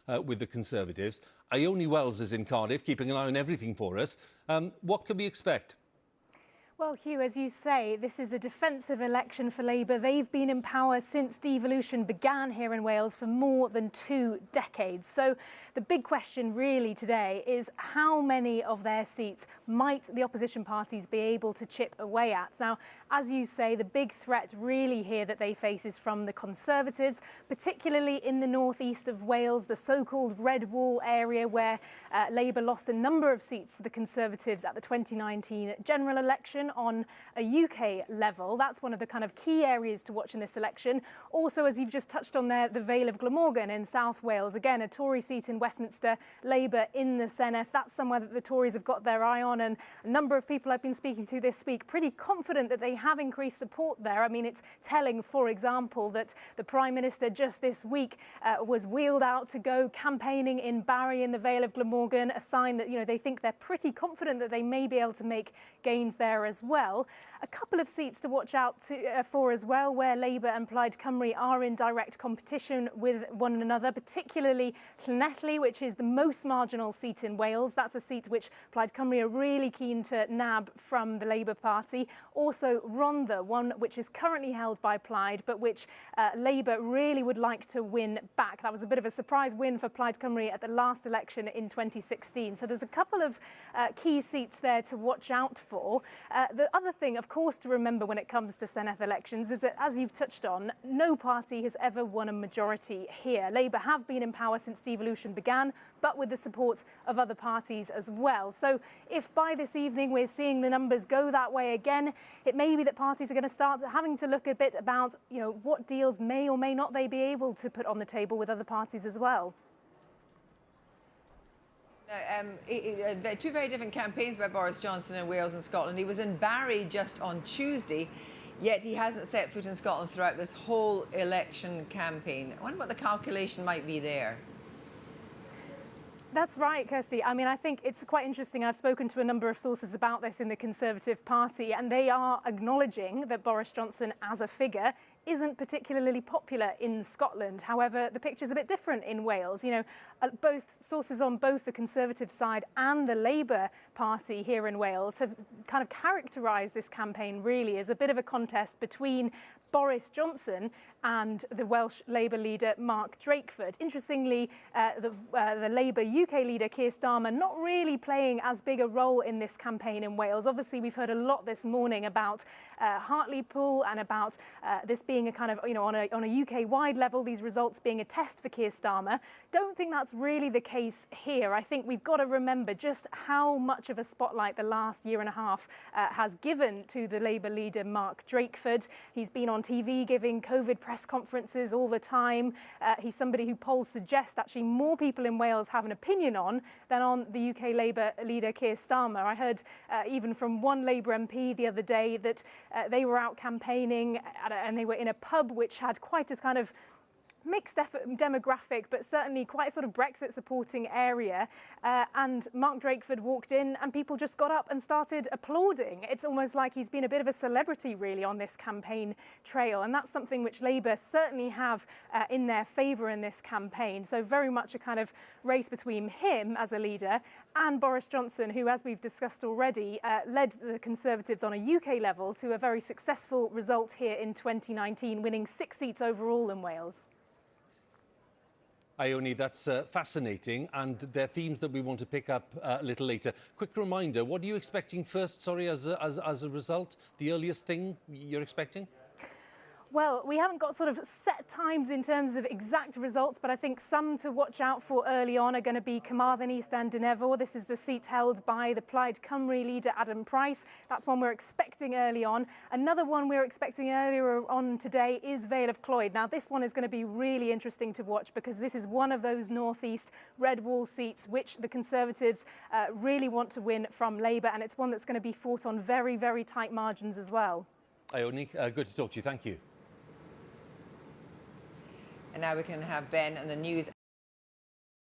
with the Conservatives. Ione Wells is in Cardiff, keeping an eye on everything for us. What can we expect? Well, Hugh, as you say, this is a defensive election for Labour. They've been in power since devolution began here in Wales for more than 2 decades. So the big question really today is how many of their seats might the opposition parties be able to chip away at? Now, as you say, the big threat really here that they face is from the Conservatives, particularly in the northeast of Wales, the so-called Red Wall area where Labour lost a number of seats to the Conservatives at the 2019 general election on a UK level. That's one of the kind of key areas to watch in this election. Also, as you've just touched on there, the Vale of Glamorgan in South Wales. Again, a Tory seat in Westminster, Labour in the Senedd. That's somewhere that the Tories have got their eye on, and a number of people I've been speaking to this week pretty confident that they have increased support there. I mean, it's telling, for example, that the Prime Minister just this week was wheeled out to go campaigning in Barry in the Vale of Glamorgan, a sign that, you know, they think they're pretty confident that they may be able to make gains there as well. A couple of seats to watch out for as well, where Labour and Plaid Cymru are in direct competition with one another, particularly Llanelli, which is the most marginal seat in Wales. That's a seat which Plaid Cymru are really keen to nab from the Labour Party. Also Rhondda, one which is currently held by Plaid, but which Labour really would like to win back. That was a bit of a surprise win for Plaid Cymru at the last election in 2016. So there's a couple of key seats there to watch out for. The other thing, of course, to remember when it comes to Senedd elections is that, as you've touched on, no party has ever won a majority here. Labour have been in power since devolution began, but with the support of other parties as well. So if by this evening we're seeing the numbers go that way again, it may be that parties are going to start having to look a bit about, you know, what deals may or may not they be able to put on the table with other parties as well. Two very different campaigns by Boris Johnson in Wales and Scotland. He was in Barry just on Tuesday, yet he hasn't set foot in Scotland throughout this whole election campaign. I wonder what the calculation might be there. That's right, Kirsty. I mean, I think it's quite interesting. I've spoken to a number of sources about this in the Conservative Party, and they are acknowledging that Boris Johnson as a figure isn't particularly popular in Scotland. However, the picture's a bit different in Wales. You know, both sources on both the Conservative side and the Labour Party here in Wales have kind of characterised this campaign really as a bit of a contest between Boris Johnson and the Welsh Labour leader Mark Drakeford. Interestingly, the Labour UK leader Keir Starmer not really playing as big a role in this campaign in Wales. Obviously, we've heard a lot this morning about Hartlepool and about this being a kind of, you know, on a UK-wide level, these results being a test for Keir Starmer. Don't think that's really the case here. I think we've got to remember just how much of a spotlight the last year and a half has given to the Labour leader Mark Drakeford. He's been on TV giving COVID press conferences all the time. He's somebody who polls suggest actually more people in Wales have an opinion on than on the UK Labour leader Keir Starmer. I heard even from one Labour MP the other day that they were out campaigning and they were in a pub which had quite a kind of mixed demographic, but certainly quite a sort of Brexit supporting area. And Mark Drakeford walked in and people just got up and started applauding. It's almost like he's been a bit of a celebrity really on this campaign trail. And that's something which Labour certainly have in their favour in this campaign. So very much a kind of race between him as a leader and Boris Johnson, who, as we've discussed already, led the Conservatives on a UK level to a very successful result here in 2019, winning 6 seats overall in Wales. Ione, that's fascinating, and they're themes that we want to pick up a little later. Quick reminder, what are you expecting first, sorry, as a result? The earliest thing you're expecting? Well, we haven't got sort of set times in terms of exact results, but I think some to watch out for early on are going to be Carmarthen East and Dynevor. This is the seat held by the Plaid Cymru leader Adam Price. That's one we're expecting early on. Another one we're expecting earlier on today is Vale of Clwyd. Now, this one is going to be really interesting to watch because this is one of those northeast Red Wall seats which the Conservatives really want to win from Labour, and it's one that's going to be fought on very, very tight margins as well. Ione, good to talk to you. Thank you. And now we can have Ben and the news.